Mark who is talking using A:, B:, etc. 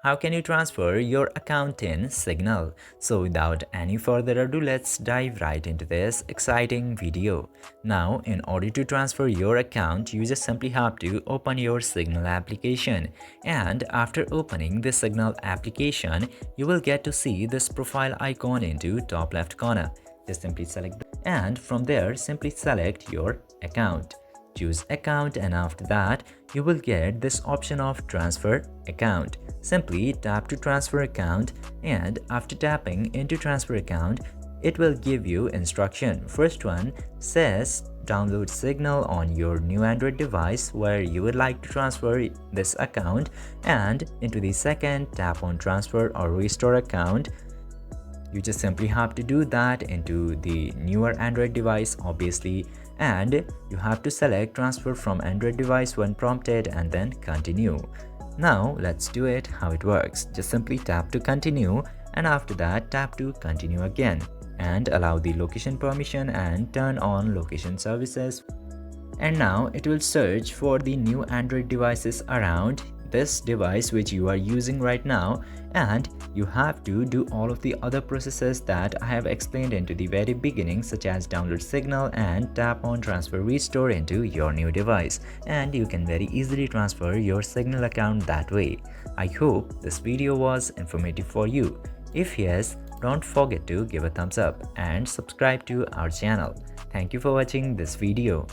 A: how can you transfer your account in Signal? So without any further ado, let's dive right into this exciting video. Now, in order to transfer your account, you just simply have to open your Signal application. And after opening the Signal application, you will get to see this profile icon into top left corner. Just simply select and from there simply select your account. Choose account and after that you will get this option of transfer account. Simply tap to transfer account and after tapping into transfer account it will give you instruction. First one says download Signal on your new Android device where you would like to transfer this account, and into the second tap on transfer or restore account. You just simply have to do that into the newer Android device obviously, and you have to select transfer from Android device when prompted and then continue. Now let's do it how it works. Just simply tap to continue and after that tap to continue again and allow the location permission and turn on location services. And now it will search for the new Android devices around this device which you are using right now, and you have to do all of the other processes that I have explained into the very beginning, such as download Signal and tap on transfer restore into your new device, and you can very easily transfer your Signal account that way. I hope this video was informative for you. If yes, don't forget to give a thumbs up and subscribe to our channel. Thank you for watching this video.